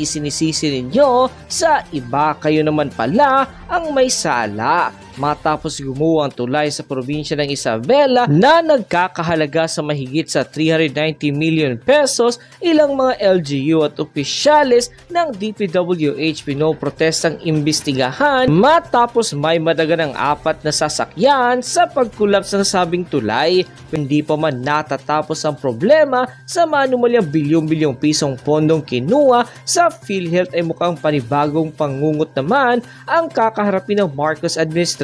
isinisisi ninyo sa iba, kayo naman pala ang may sala. Matapos gumawa ang tulay sa probinsya ng Isabela na nagkakahalaga sa mahigit sa 390 million pesos, ilang mga LGU at opisyales ng DPWH pinoprotestang imbestigahan matapos may madaganang 4 na sasakyan sa pagkulaps ng nasabing tulay. Hindi pa man natatapos ang problema, sa manumalyang bilyong-bilyong pisong pondong kinuha sa PhilHealth ay mukhang panibagong pangungot naman ang kakaharapin ng Marcos administration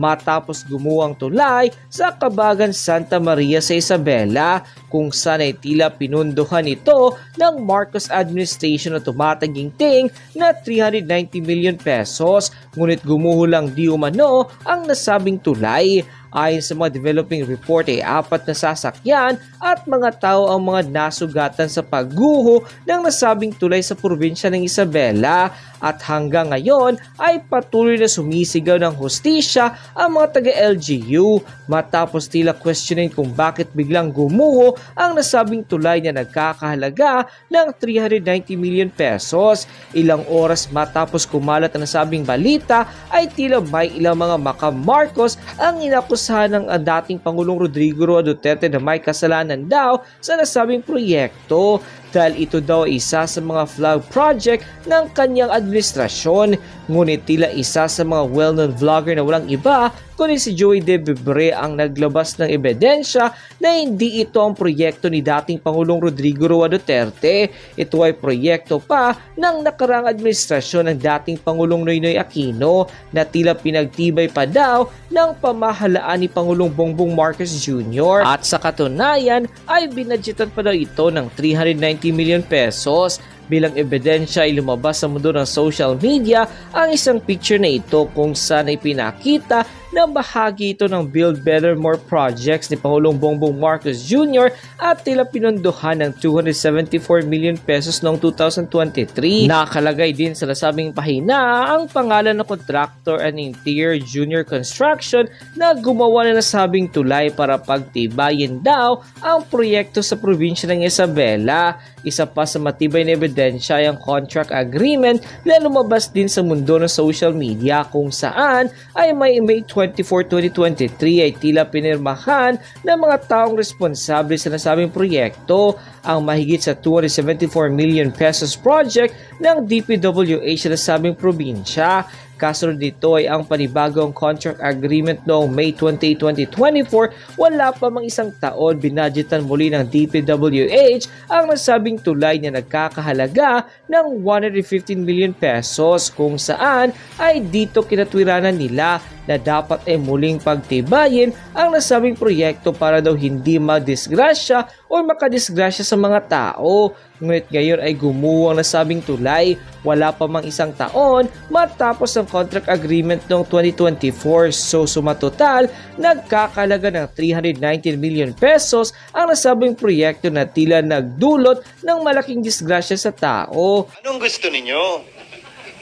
matapos gumuwang tulay sa Kabagan Santa Maria sa Isabela, kung saan ay tila pinunduhan ito ng Marcos administration na tumataginting na 390 million pesos, ngunit gumuho lang di umano ang nasabing tulay. Ayon sa mga developing report ay 4 na sasakyan at mga tao ang mga nasugatan sa pagguho ng nasabing tulay sa probinsya ng Isabela, at hanggang ngayon ay patuloy na sumisigaw ng hustisya ang mga taga-LGU matapos tila questionin kung bakit biglang gumuho ang nasabing tulay na nagkakahalaga ng 390 million pesos. Ilang oras matapos kumalat ang nasabing balita ay tila may ilang mga maka-Marcos ang inakusahan ng dating Pangulong Rodrigo Roa Duterte na may kasalanan daw sa nasabing proyekto, dahil ito daw isa sa mga flag project ng kanyang administrasyon. Ngunit tila isa sa mga well-known vlogger na walang iba kundi si Joey De Bebre ang naglabas ng ebidensya na hindi ito ang proyekto ni dating Pangulong Rodrigo Roa Duterte. Ito ay proyekto pa ng nakarang administrasyon ng dating Pangulong Noynoy Aquino na tila pinagtibay pa daw ng pamahalaan ni Pangulong Bongbong Marcos Jr. At sa katunayan ay binadgetan pa daw ito ng 390 million pesos. Bilang ebidensya ay lumabas sa mundo ng social media ang isang picture na ito kung saan ay pinakita na bahagi ito ng Build Better More projects ni Pangulong Bongbong Marcos Jr. at tila pinondohan ng 274 million pesos noong 2023. Nakalagay din sa nasabing pahina ang pangalan ng contractor and interior Junior Construction na gumawa na nasabing tulay para pagtibayin daw ang proyekto sa probinsya ng Isabela. Isa pa sa matibay na ebidensya ay ang contract agreement na lumabas din sa mundo ng social media kung saan ay May 24, 2023 ay tila pinirmahan ng mga taong responsable sa nasabing proyekto ang mahigit sa 274 million pesos project ng DPWH sa nasabing probinsya. Kasunod dito ay ang panibagong contract agreement noong May 28, 2024. Wala pa mang isang taon, binadgetan muli ng DPWH ang nasabing tulay na nagkakahalaga ng 115 million pesos, kung saan ay dito kinatwiranan nila na dapat ay muling pagtibayin ang nasabing proyekto para daw hindi madisgrasya o makadisgrasya sa mga tao. Ngunit ngayon ay gumuho ang nasabing tulay wala pa mang isang taon matapos ang contract agreement noong 2024. So sumatotal, nagkakalaga ng 319 million pesos ang nasabing proyekto na tila nagdulot ng malaking disgrasya sa tao. Anong gusto ninyo?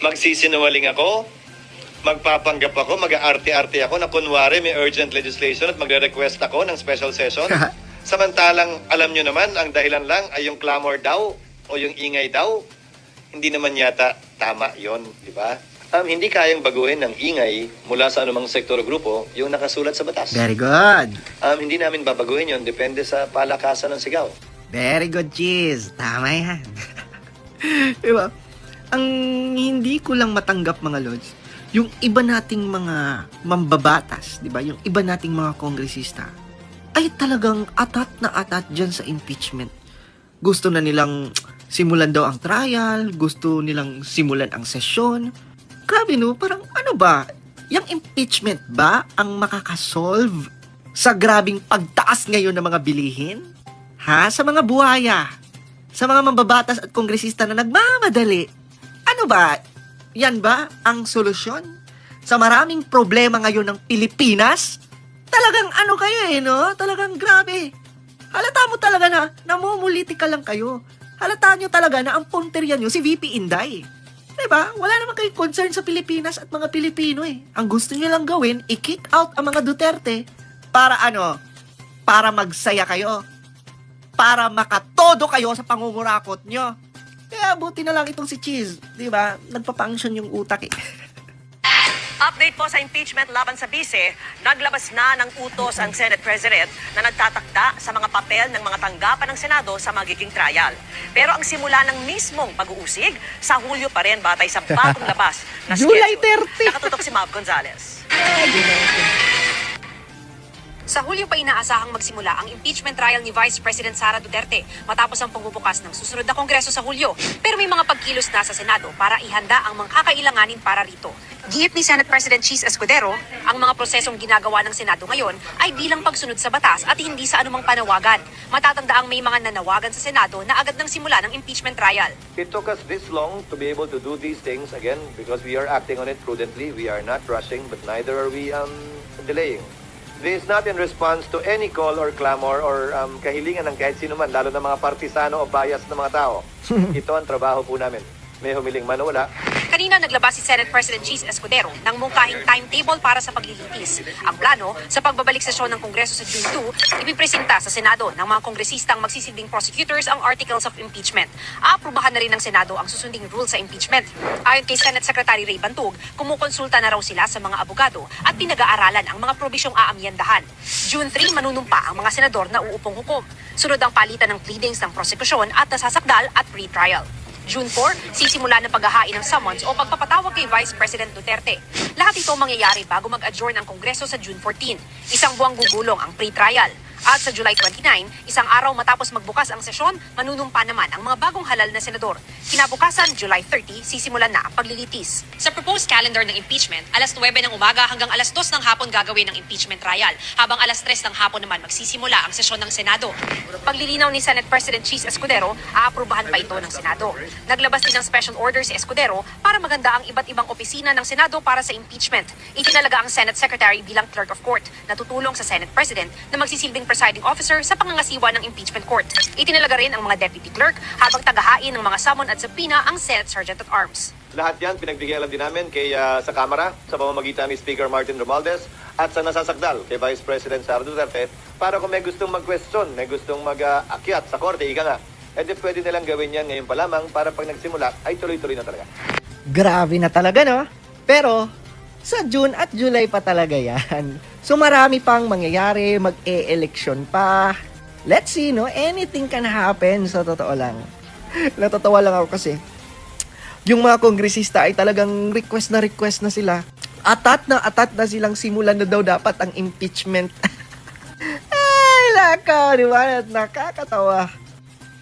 Magsisinungaling ako? Magpapanggap ako? Mag-aarte-arte ako na kunwari may urgent legislation at magre-request ako ng special session? Samantalang alam nyo naman, ang dahilan lang ay yung clamor daw o yung ingay daw. Hindi naman yata tama yon, di ba? Hindi kayang baguhin ng ingay mula sa anumang sektor o grupo yung nakasulat sa batas. Very good. Hindi namin babaguhin yon, depende sa palakasan ng sigaw. Very good, Cheese. Tama yan. Diba? Ang hindi ko lang matanggap, mga Lods, yung iba nating mga mambabatas, di ba? Yung iba nating mga kongresista ay talagang atat na atat dyan sa impeachment. Gusto na nilang simulan daw ang trial, gusto nilang simulan ang sesyon. Grabe no, parang ano ba? Yung impeachment ba ang makakasolve sa grabing pagtaas ngayon ng mga bilihin? Ha? Sa mga buhaya? Sa mga mambabatas at kongresista na nagmamadali? Ano ba? Yan ba ang solusyon sa maraming problema ngayon ng Pilipinas? Talagang ano kayo no? Talagang grabe. Halata mo talaga na namumulitika lang kayo. Halata nyo talaga na ang punteriya nyo si VP Inday. Diba? Wala naman kayong concern sa Pilipinas at mga Pilipino eh. Ang gusto nyo lang gawin, i-kick out ang mga Duterte para ano? Para magsaya kayo. Para makatodo kayo sa pangungurakot nyo. Kaya buti na lang itong si Cheese, di ba? Nagpa-function yung utak eh. Update po sa impeachment laban sa bise, naglabas na ng utos ang Senate President na nagtatakda sa mga papel ng mga tanggapan ng Senado sa magiging trial. Pero ang simula ng mismong pag-uusig, sa Hulyo pa rin batay sa bagong labas na July schedule. 30. Nakatutok si Mav Gonzalez. Sa Hulyo pa inaasahang magsimula ang impeachment trial ni Vice President Sara Duterte matapos ang pagbubukas ng susunod na Kongreso sa Hulyo. Pero may mga pagkilos na sa Senado para ihanda ang mga kakailanganin para rito. Giit ni Senate President Cheese Escudero, ang mga prosesong ginagawa ng Senado ngayon ay bilang pagsunod sa batas at hindi sa anumang panawagan. Matatanda ang may mga nanawagan sa Senado na agad nang simula ng impeachment trial. It took us this long to be able to do these things again because we are acting on it prudently. We are not rushing, but neither are we delaying. This is not in response to any call or clamor or kahilingan ng kahit sino man, lalo na mga partisano o bias ng mga tao. Ito ang trabaho po namin. May humiling man o wala. Kanina naglabas si Senate President Cheese Escudero ng mungkahing timetable para sa paglilitis. Ang plano, sa pagbabalik sesyon ng Kongreso sa June 2, ipipresenta sa Senado ng mga kongresistang magsisilbing prosecutors ang articles of impeachment. Aaprubahan na rin ng Senado ang susunding rule sa impeachment. Ayon kay Senate Secretary Ray Bantug, kumukonsulta na raw sila sa mga abogado at pinag-aaralan ang mga probisyong aamyendahan. June 3, manunumpa ang mga senador na uupong hukom. Sunod ang palitan ng pleadings ng prosekusyon at nasasakdal at pre-trial. June 4, sisimula ng paghahain ng summons o pagpapatawag kay Vice President Duterte. Lahat ito mangyayari bago mag-adjourn ang Kongreso sa June 14. Isang buwang gugulong ang pre-trial. At sa July 29, isang araw matapos magbukas ang sesyon, manunumpa naman ang mga bagong halal na senador. Kinabukasan, July 30, sisimulan na ang paglilitis. Sa proposed calendar ng impeachment, alas 9 ng umaga hanggang alas 2 ng hapon gagawin ang impeachment trial, habang alas 3 ng hapon naman magsisimula ang sesyon ng Senado. Paglilinaw ni Senate President Cheese Escudero, aaprubahan pa ito ng Senado. Naglabas din ng special order si Escudero para maganda ang iba't ibang opisina ng Senado para sa impeachment. Itinalaga ang Senate Secretary bilang Clerk of Court na tutulong sa Senate President na magsisilbing presiding officer sa pangangasiwa ng impeachment court. Itinalaga rin ang mga deputy clerk habang tagahain ng mga summon at subpoena ang Senate Sergeant at Arms. Lahat yan, pinagbigyan alam din namin sa Kamara, sa pamamagitan ni Speaker Martin Romualdez, at sa nasasakdal kay Vice President Sara Duterte, para kung may gustong mag-question, may gustong mag-akyat sa korte, ika nga, pwede nilang gawin yan ngayon pa lamang para pag nagsimula, ay tuloy-tuloy na talaga. Grabe na talaga, no? Pero, sa June at July pa talaga yan. So marami pang mangyayari, mag-e-election pa. Let's see, no? Anything can happen, sa totoo lang. Natatawa lang ako kasi, yung mga kongresista ay talagang request na sila. Atat na silang simulan na daw dapat ang impeachment. Ay, laka, di ba? Nakakatawa.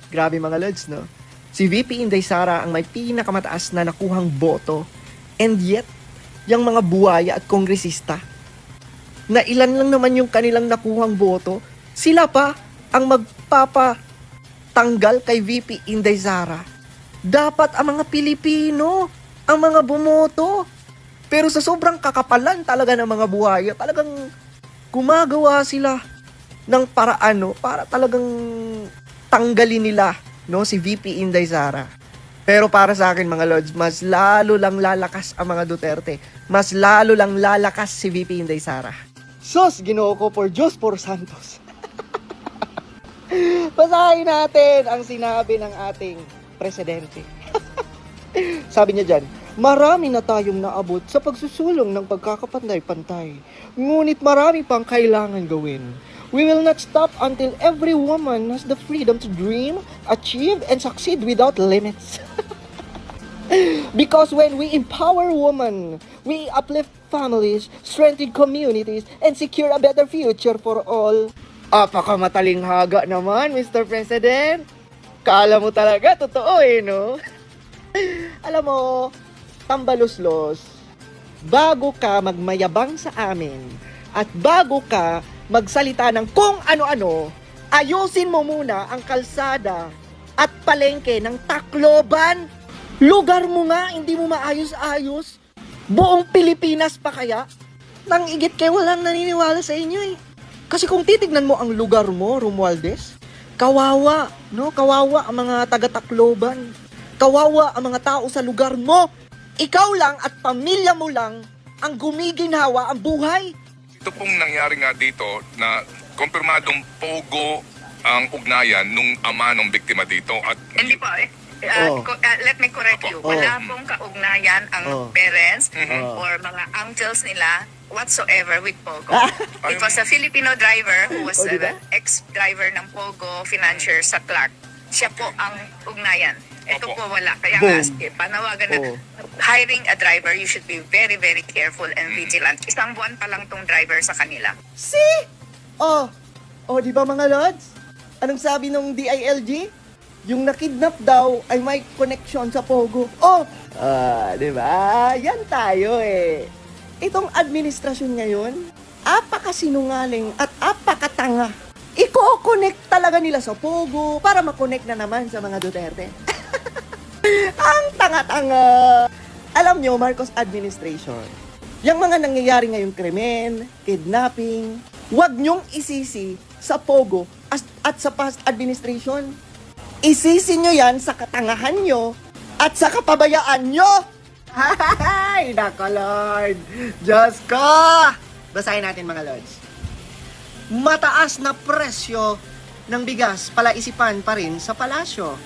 Grabe mga lods, no? Si VP Inday Sara ang may pinakamataas na nakuhang boto. And yet, yung mga buwaya at kongresista, na ilan lang naman yung kanilang nakuhang boto, sila pa ang magpapatanggal kay VP Inday Sara. Dapat ang mga Pilipino ang mga bumoto. Pero sa sobrang kakapalan talaga ng mga buhaya, talagang gumagawa sila ng paraan, para talagang tanggalin nila, si VP Inday Sara. Pero para sa akin mga lords, mas lalo lang lalakas ang mga Duterte. Mas lalo lang lalakas si VP Inday Sara. Sos, Ginoo ko por Diyos por Santos. Basahin natin ang sinabi ng ating presidente. Sabi niya dyan, marami na tayong naabot sa pagsusulong ng pagkakapantay-pantay. Ngunit marami pang kailangan gawin. We will not stop until every woman has the freedom to dream, achieve, and succeed without limits. Because when we empower women, we uplift families, strengthen communities, and secure a better future for all. Apakamataling haga naman, Mr. President. Kala mo talaga, totoo no? Alam mo, tambaluslos, bago ka magmayabang sa amin, at bago ka magsalita ng kung ano-ano, ayusin mo muna ang kalsada at palengke ng Tacloban. Lugar mo nga, hindi mo maayos-ayos. Buong Pilipinas pa kaya? Nang igit kayo, walang naniniwala sa inyo Kasi kung titignan mo ang lugar mo, Romualdez, kawawa, Kawawa ang mga taga-Tacloban. Kawawa ang mga tao sa lugar mo. Ikaw lang at pamilya mo lang ang gumiginhawa ang buhay. Ito pong nangyari nga dito na kumpirmadong pogo ang ugnayan nung ama ng biktima dito at Hindi pa Oh. Let me correct you. Wala pong kaugnayan ang parents or mga uncles nila whatsoever with Pogo. It was a Filipino driver who was diba? ex-driver ng Pogo financier sa Clark. Siya po ang ugnayan. Ito po wala. Kaya Boom. nga, panawagan na hiring a driver, you should be very, very careful and vigilant. Isang buwan pa lang tong driver sa kanila. See? Di ba mga lods? Anong sabi nung DILG? Yung nakidnap daw ay may connection sa Pogo. Di ba? Yan tayo eh. Itong administrasyon ngayon, apakasinungaling at apakatanga. Iko-connect talaga nila sa Pogo para makonect na naman sa mga Duterte. Ang tanga-tanga. Alam nyo, Marcos administration, yung mga nangyayari ngayong krimen, kidnapping, huwag nyong isisi sa Pogo at sa past administration. Isisi nyo yan sa katangahan nyo at sa kapabayaan nyo. Hay, nako Lord. Diyos ko. Basahin natin mga Lords. Mataas na presyo ng bigas palaisipan pa rin sa palasyo.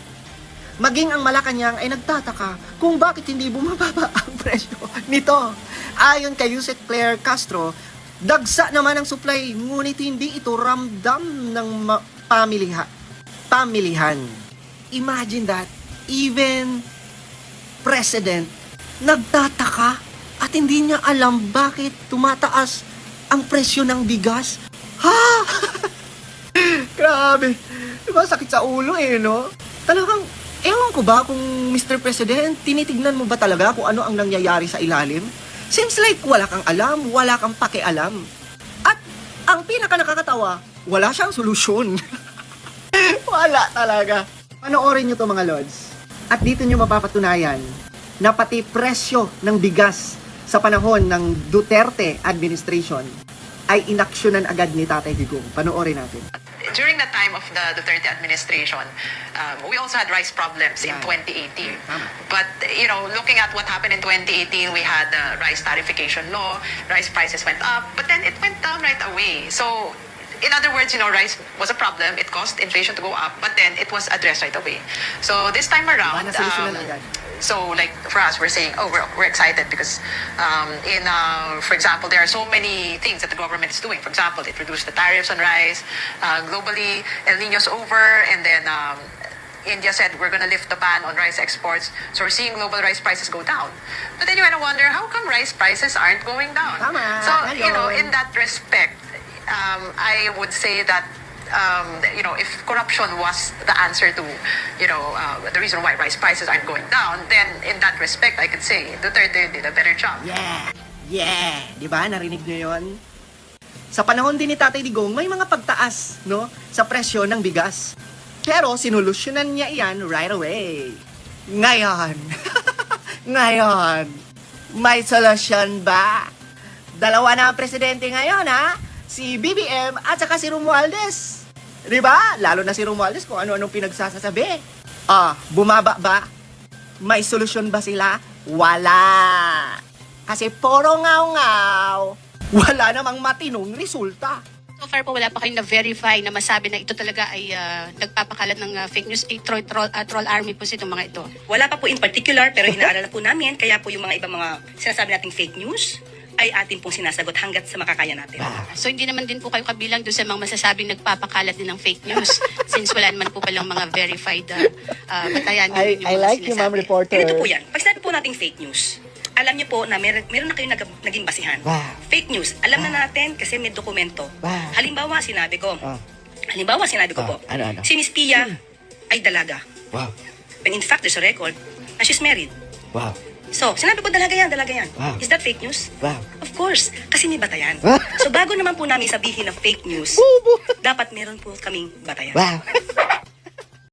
Maging ang Malacanang ay nagtataka kung bakit hindi bumababa ang presyo nito. Ayon kay Yusek Claire Castro, dagsa naman ang supply ngunit hindi ito ramdam ng pamilihan. Imagine that, even President nagtataka at hindi niya alam bakit tumataas ang presyo ng bigas. Ha? Grabe. Diba sakit sa ulo no? Talagang, ewan ko ba kung Mr. President, tinitignan mo ba talaga kung ano ang nangyayari sa ilalim? Seems like wala kang alam, wala kang pakialam. At ang pinaka nakakatawa, wala siyang solusyon. Wala talaga. Panoorin nyo to mga Lods. At dito nyo mapapatunayan na pati presyo ng bigas sa panahon ng Duterte administration ay inaksyonan agad ni Tatay Digong. Panoorin natin. During the time of the Duterte administration, we also had rice problems in 2018. But, looking at what happened in 2018, we had the rice tariffication law, rice prices went up, but then it went down right away. So, in other words, rice was a problem. It caused inflation to go up, but then it was addressed right away. So, this time around, so like for us, we're saying, we're excited because for example, there are so many things that the government is doing. For example, it reduced the tariffs on rice. Globally, El Niño's over, and then India said we're going to lift the ban on rice exports. So we're seeing global rice prices go down. But then you want to wonder, how come rice prices aren't going down? So, in that respect, I would say that if corruption was the answer to, the reason why rice prices aren't going down, then in that respect, I could say Duterte did a better job. Yeah. Di ba? Narinig nyo yun? Sa panahon din ni Tatay Digong, may mga pagtaas, sa presyo ng bigas. Pero sinolusyonan niya iyan right away. Ngayon, may solusyon ba? Dalawa na ang presidente ngayon, ha? Si BBM at saka si Romualdez. Di ba? Lalo na si Romualdez kung ano-anong pinagsasasabi. Bumaba ba? May solusyon ba sila? Wala. Kasi puro ngaw-ngaw. Wala namang matinong resulta. So far po, wala pa kayong na-verify na masabi na ito talaga ay nagpapakalat ng fake news. Troll army po itong mga ito. Wala pa po in particular, pero inaalala po namin, kaya po yung mga ibang mga sinasabi nating fake news, ay atin pong sinasagot hanggat sa makakaya natin. So hindi naman din po kayo kabilang doon sa mga masasabing nagpapakalat din ng fake news since wala naman po palang mga verified batayan. I like you, ma'am reporter. Ganito po yan. Pag sinabi po nating fake news, alam niyo po na meron na kayong naging basihan. Fake news, alam na natin kasi may dokumento. Halimbawa, sinabi ko po, Ano? si Miss Pia ay dalaga. When in fact, there's a record na she's married. So, sinabi ko dalaga yan. Is that fake news? Of course, kasi may batayan. So, bago naman po namin sabihin na fake news, dapat meron po kaming batayan.